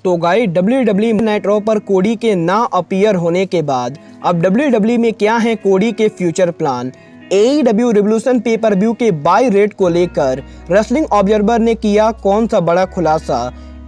तो guys WWE night raw पर कोडी के ना अपीयर होने के बाद अब WWE में क्या है कोडी के future plan. AEW revolution pay per view के बाय रेट को लेकर रेसलिंग ऑब्जर्वर ने किया कौन सा बड़ा खुलासा।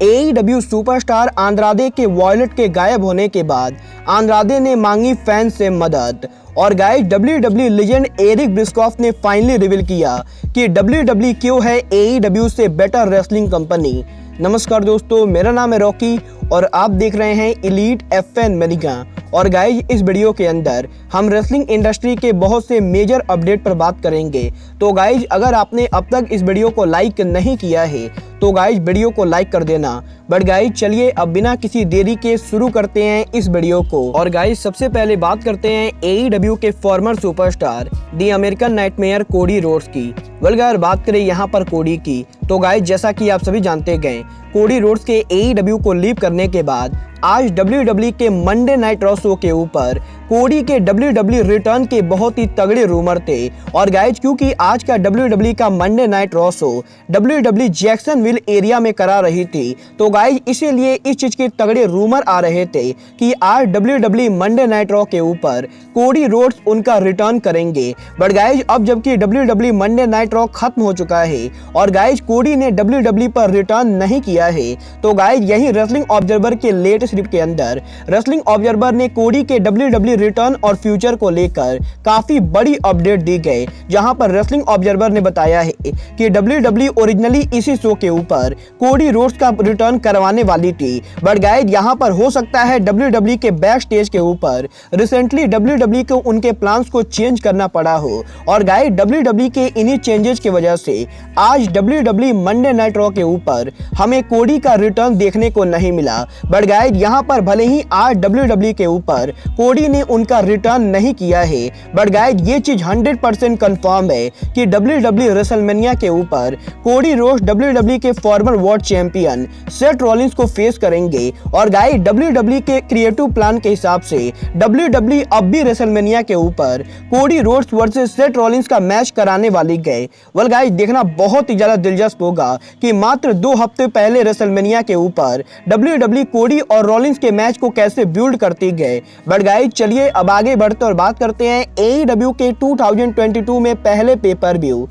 AEW सुपरस्टार आंद्रादे के वॉलेट के गायब होने के बाद आंद्रादे ने मांगी फैंस से मदद। और गाइस WWE लेजेंड एरिक ब्रिस्कॉफ ने फाइनली रिवील किया कि WWE क्यों है AEW से बेटर रेसलिंग कंपनी। नमस्कार दोस्तों, मेरा नाम है रॉकी और आप देख रहे हैं एलीट FN मेनिका। और गाइस इस वीडियो के अंदर हम रेसलिंग इंडस्ट्री के बहुत से मेजर अपडेट पर बात करेंगे। तो गाइस अगर आपने अब तक इस वीडियो को लाइक नहीं किया है तो गाइस वीडियो को लाइक कर देना। बट गाइस चलिए अब बिना किसी देरी के शुरू करते हैं इस वीडियो को। और गाइस सबसे पहले बात करते हैं AEW के फॉर्मर सुपरस्टार दी अमेरिकन नाइटमेयर कोडी रोड्स की। अगर बात करें यहाँ पर कोडी की तो गाइस जैसा कि आप सभी जानते गए कोडी रोड्स के AEW को लीव करने के बाद आज WWE के मंडे नाइट रॉ शो के ऊपर कोडी के WWE रिटर्न के बहुत ही तगड़े रूमर थे। और गाइज क्योंकि आज का WWE का Monday night raw show WWE Jacksonville area में करा रही थी तो गाइज इसीलिए इस चीज के तगड़े रूमर आ रहे थे कि आज WWE मंडे नाइट रॉ के ऊपर कोडी रोड्स उनका रिटर्न करेंगे। बट गाइज अब जबकि WWE मंडे नाइट रॉ खत्म हो चुका है और गाइज कोडी ने WWE पर रिटर्न नहीं किया है तो गाइज यही रेसलिंग ऑब्जर्वर के लेटेस्ट रिपोर्ट के अंदर रेसलिंग ऑब्जर्वर ने कोडी के WWE रिटर्न और फ्यूचर को लेकर काफी बड़ी अपडेट दी गई, जहां पर रेसलिंग ऑब्जर्वर ने बताया है कि WWE ओरिजिनली इसी शो के ऊपर कोडी रोड्स का रिटर्न करवाने वाली थी। बट गाइस यहां पर हो सकता है WWE के बैक स्टेज के ऊपर रिसेंटली WWE को उनके प्लान्स को चेंज करना पड़ा हो। और गाइस WWE के इन्हीं चेंजेस की वजह से आज WWE मंडे नाइट रॉ के ऊपर हमें कोडी का रिटर्न देखने को नहीं मिला। बट गाइस यहाँ पर भले ही आज WWE के ऊपर कोडी ने उनका रिटर्न नहीं किया है बट गाइस ये चीज 100% कंफर्म है कि WWE रेसलमेनिया के ऊपर कोडी रोड्स WWE के farmer world champion Seth Rollins को फेस करेंगे। और गाइस WWE के क्रिएटिव प्लान के हिसाब से WWE अब भी रेसलमेनिया के ऊपर Cody Rhodes versus Seth Rollins का मैच कराने वाली गए। वेल गाइस देखना बहुत ही ज्यादा दिलचस्प होगा कि मात्र 2 हफ्ते पहले रेसलमेनिया के ऊपर WWE कोडी और रॉलिंस के मैच को कैसे बिल्ड करती गए। बट गाइस चलिए अब आगे बढ़ते और बात करते हैं AEW के 2022 में पहले पेपर व्यू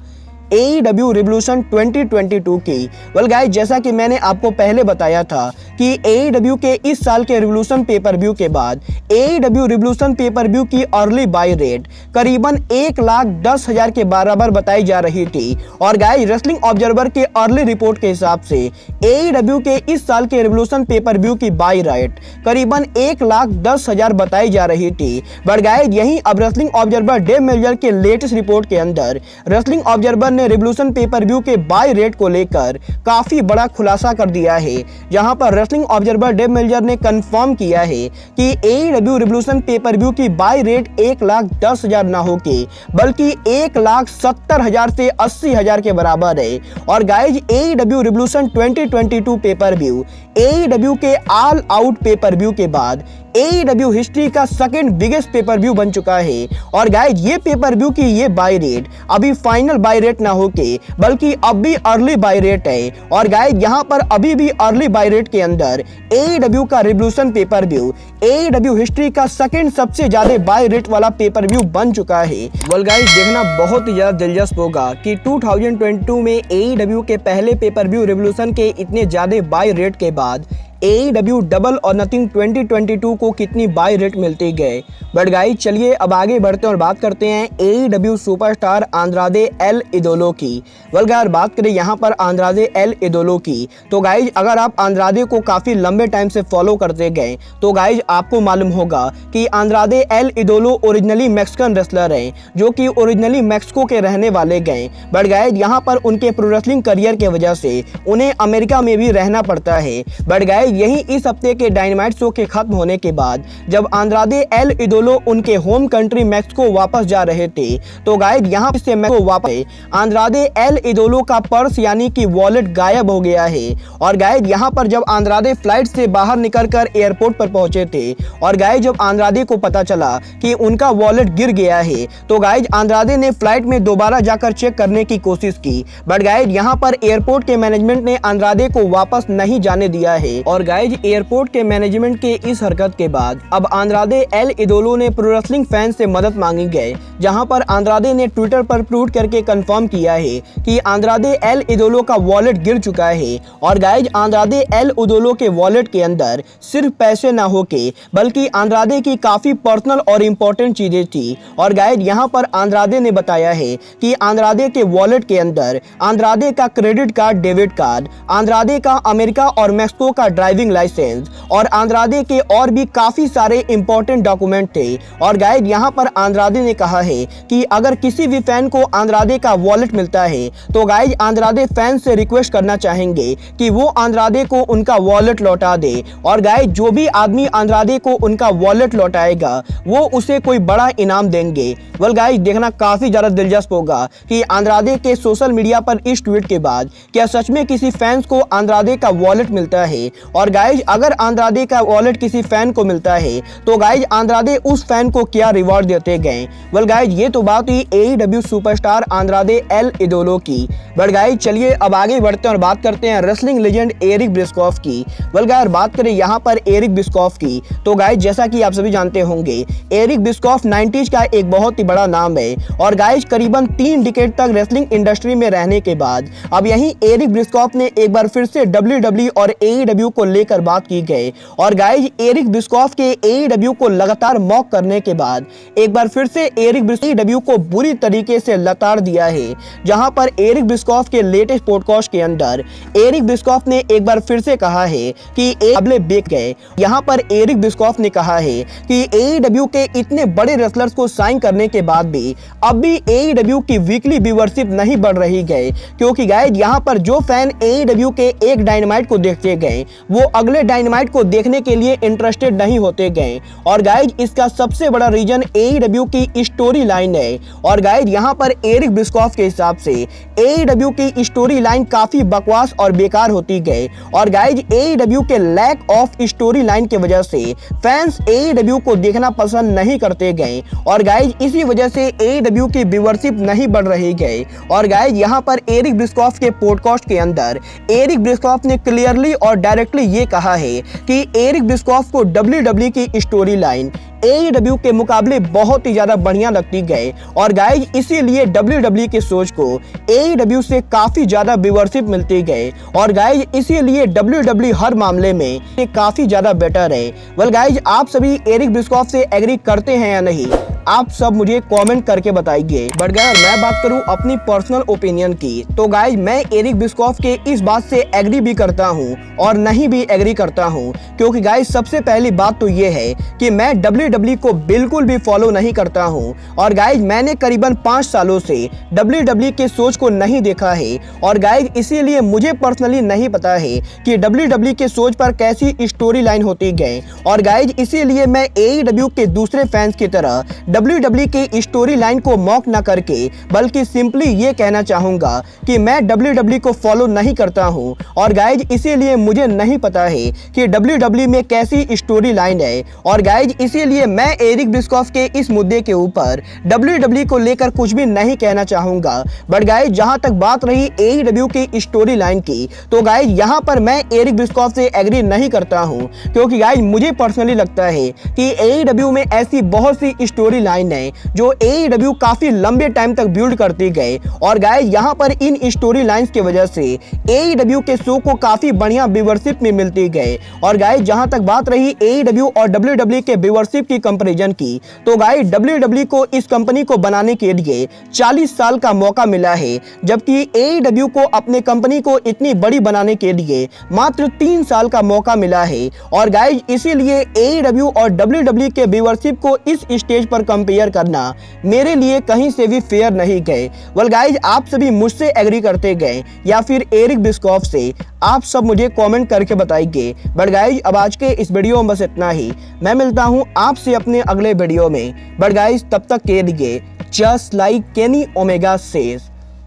AEW रिवोल्यूशन 2022 की। वेल गाइस जैसा कि मैंने आपको पहले बताया था कि AEW के इस साल के रिवोल्यूशन पेपर व्यू के बाद AEW रिवोल्यूशन पेपर व्यू की अर्ली बाय रेट करीबन 1,10,000 के बराबर बताई जा रही थी। और गाइस रेसलिंग ऑब्जर्वर के अर्ली रिपोर्ट के हिसाब से AEW के इस साल के रिवोल्यूशन पेपर व्यू की बाय रेट करीबन 1,10,000 बताई जा रही थी। बट गाइस यही अब रेसलिंग ऑब्जर्वर डेव मेल्जर के लेटेस्ट रिपोर्ट के अंदर रेसलिंग ऑब्जर्वर ने रिवोल्यूशन पेपर व्यू के बाय रेट को लेकर काफी बड़ा खुलासा कर दिया है, जहां पर रेसलिंग ऑब्जर्वर डेव मेल्जर ने कंफर्म किया है कि AEW रिवोल्यूशन पेपर व्यू की बाय रेट 1,10,000 ना होके बल्कि 1,70,000 से 80,000 के बराबर है। और guys AEW revolution 2022 pay per view AEW के ऑल आउट पेपर व्यू के बाद AEW हिस्ट्री का सेकंड बिगेस्ट पेपर व्यू बन चुका है। और गाइज ये पेपर व्यू की ये बाय रेट अभी फाइनल बाय रेट ना होके बल्कि अब भी अर्ली बाय रेट है। और गाइज यहाँ पर अभी भी अर्ली बाय रेट के अंदर AEW का revolution pay per view AEW history का सेकंड सबसे ज्यादा बाय रेट वाला पेपर व्यू बन चुका है। वेल गाइज देखना बहुत ही ज्यादा दिलचस्प होगा कि 2022 में AEW के पहले पेपर व्यू रिवोल्यूशन के इतने ज्यादा बाय रेट के बाद AEW डबल और नथिंग 2022 को कितनी बाय रेट मिलती गए। बट गाइस चलिए अब आगे बढ़ते हैं और बात करते हैं AEW सुपरस्टार आंद्रादे एल इदोलो की। वेल गाइस बात करें यहाँ पर आंद्रादे एल इदोलो की तो गाइस अगर आप आंद्रादे को काफी लंबे टाइम से फॉलो करते गए तो गाइस आपको मालूम होगा कि Andrade L इदोलो originally Mexican wrestler हैं जो कि ओरिजिनली मैक्सिको के रहने वाले गए। बट गाइस यहाँ पर उनके प्रो रेसलिंग करियर के वजह से उन्हें अमेरिका में भी रहना पड़ता है। बट गाइस यही इस हफ्ते के डायनामाइट शो के खत्म होने के बाद जब आंद्रादे एल इदोलो उनके होम कंट्री मैक्सिको वापस जा रहे थे तो गाइस यहाँ से मैक्सिको वापस आंद्रादे एल इदोलो का पर्स यानी कि वॉलेट गायब हो गया है। और गाइस यहाँ पर जब आंद्रादे फ्लाइट से बाहर निकलकर एयरपोर्ट पर पहुंचे थे और गाइस जब आंद्रादे को पता चला कि उनका वॉलेट गिर गया है तो गाइस आंद्रादे ने फ्लाइट में दोबारा जाकर चेक करने की कोशिश की। बट गाइस यहाँ पर एयरपोर्ट के मैनेजमेंट ने आंद्रादे को वापस नहीं जाने दिया है। और गाइज एयरपोर्ट के मैनेजमेंट के इस हरकत के बाद अब आंद्रादे एल इदोलो ने प्रो रेसलिंग फैंस से मदद मांगी गई, जहां पर आंद्रादे ने ट्विटर पर ट्वीट करके कंफर्म किया है कि आंद्रादे एल इदोलो का वॉलेट गिर चुका है। और गाइज आंद्रादे एल इदोलो के वॉलेट के अंदर सिर्फ पैसे ना होके बल्कि आंद्रादे की काफी पर्सनल और इम्पोर्टेंट चीजें थी। और गाइज यहाँ पर आंद्रादे ने बताया है कि आंद्रादे के वॉलेट के अंदर आंद्रादे का credit card, debit card, Andrade का अमेरिका और मैक्सिको का ड्राइविंग लाइसेंस और आंद्रादे के और भी काफी सारे इंपॉर्टेंट डॉक्यूमेंट थे। और गाइज यहाँ पर आंद्रादे ने कहा है कि अगर किसी भी फैन को आंद्रादे का वॉलेट मिलता है तो गाइज आंद्रादे फैन से रिक्वेस्ट करना चाहेंगे कि वो आंद्रादे को उनका वॉलेट लौटा दे। और गाइज जो भी आदमी आंद्रादे को उनका वॉलेट लौटाएगा वो उसे कोई बड़ा इनाम देंगे। वेल गाइज देखना काफी ज्यादा दिलचस्प होगा कि आंद्रादे के सोशल मीडिया पर इस ट्वीट के बाद क्या सच में किसी फैंस को आंद्रादे का वॉलेट मिलता है। और गाइज अगर आंद्रादे का वॉलेट किसी फैन को मिलता है तो गाइज आंद्रादे उस फैन को क्या रिवॉर्ड देते गए। वेल गाइज ये तो बात हुई AEW सुपरस्टार आंद्रादे एल इदोलो की। बट गाइज चलिए अब आगे बढ़ते हैं और बात करते हैं रेसलिंग लेजेंड एरिक बिस्कॉफ की। वेल गाइज बात करें यहाँ पर एरिक बिस्कॉफ की तो गाइज जैसा कि आप सभी जानते होंगे एरिक बिस्कॉफ 90s का एक बहुत ही बड़ा नाम है। और गाइज करीबन 3 डिकेड तक रेसलिंग इंडस्ट्री में रहने के बाद अब यहीं एरिक बिस्कॉफ ने एक बार फिर से WWE और AEW को लेकर बात की गई। और गाइज एरिक बिस्कॉफ के AEW को लगातार मॉक करने के बाद एक बार फिर से एरिक AEW को बुरी तरीके से लताड़ दिया है। जहां पर एरिक बिस्कॉफ के लेटेस्ट पॉडकास्ट के अंदर एरिक बिस्कॉफ ने एक बार फिर से कहा है कि मुकाबले बिक गए। यहां पर एरिक बिस्कॉफ ने कहा है कि AEW के इतने बड़े रेसलर्स को साइन करने के बाद भी अब भी AEW की वीकली व्यूअरशिप नहीं बढ़ रही गए, क्योंकि गाइज यहां पर जो फैन AEW के एक डायनामाइट को देखते गए वो अगले डायनामाइट को देखने के लिए इंटरेस्टेड नहीं होते गए। और गाइज इसका सबसे बड़ा रीजन AEW की स्टोरी लाइन है। और गाइज यहां पर एरिक बिस्कॉफ के हिसाब से AEW की स्टोरी लाइन काफी बकवास और बेकार होती गई। और गाइज AEW के लैक ऑफ स्टोरी लाइन की वजह से फैंस AEW को देखना पसंद नहीं करते गए। और गाइज इसी वजह से AEW की व्यूअरशिप नहीं बढ़ रही गई। और गाइज यहां पर एरिक बिस्कॉफ के पॉडकास्ट के अंदर एरिक बिस्कॉफ ने क्लियरली और डायरेक्टली ये कहा है कि एरिक बिस्कॉफ को WWE की स्टोरी लाइन AEW के मुकाबले बहुत ही ज्यादा बढ़िया लगती गई। और गाइज इसीलिए WWE के सोच को AEW से काफी ज्यादा व्यूअरशिप मिलती गई। और गाइज इसीलिए WWE हर मामले में काफी ज्यादा बेटर है। वेल गाइज आप सभी एरिक बिस्कॉफ से एग्री करते हैं या नहीं, आप सब मुझे कमेंट करके बताइए। बट गाइज मैं बात करूं अपनी पर्सनल ओपिनियन की तो गाइज मैं एरिक बिस्कॉफ के इस बात से एग्री भी करता हूं और नहीं भी एग्री करता हूं, क्योंकि गाइज सबसे पहली बात तो ये है कि मैं WWE को बिल्कुल भी फॉलो नहीं करता हूं। और गाइज मैंने करीबन 5 सालों से WWE के सोच को नहीं देखा है। और गाइज इसीलिए मुझे पर्सनली नहीं पता है कि WWE के सोच पर कैसी स्टोरी लाइन होती गई। और गाइज इसीलिए मैं AEW के दूसरे फैंस की तरह WWE की स्टोरी लाइन को मॉक न करके बल्कि सिंपली ये कहना चाहूंगा कि मैं WWE को फॉलो नहीं करता हूं। और गाइज इसीलिए मुझे नहीं पता है कि WWE में कैसी स्टोरी लाइन है। और गाइज इसीलिए मैं एरिक बिस्कॉफ के इस मुद्दे के ऊपर WWE को लेकर कुछ भी नहीं कहना चाहूंगा। बट गाइज जहां तक बात रही AEW की स्टोरी लाइन की तो गाइज यहां पर मैं एरिक बिस्कॉफ से एग्री नहीं करता हूं, क्योंकि गाइज मुझे पर्सनली लगता है कि AEW में ऐसी बहुत सी स्टोरी लाइन है जो AEW काफी लंबे टाइम तक बिल्ड करती गए। और गाइज यहां पर इन स्टोरी लाइंस की वजह से AEW के शो को काफी बढ़िया व्यूअरशिप में मिलती गए। और गाइज जहां तक बात रही AEW और WWE के व्यूअरशिप की कंपैरिजन की तो गाइज WWE को इस कंपनी को बनाने के लिए 40 साल का मौका मिला है, जबकि AEW को अपने कंपनी को इतनी बड़ी बनाने के लिए मात्र 3 साल का मौका मिला है। और गाइज इसीलिए AEW और WWE के व्यूअरशिप को इस स्टेज पर कंपेयर करना मेरे लिए कहीं से भी फेयर नहीं गए। वेल गाइज आप सभी मुझसे एग्री करते गए या फिर एरिक बिस्कॉफ से, आप सब मुझे कमेंट करके बताइए। बट गाइज अब आज के इस वीडियो में बस इतना ही। मैं मिलता हूं आपसे अपने अगले वीडियो में। बट गाइज तब तक के लिए just like Kenny Omega says,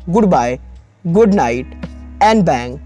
good bye, good night and bang.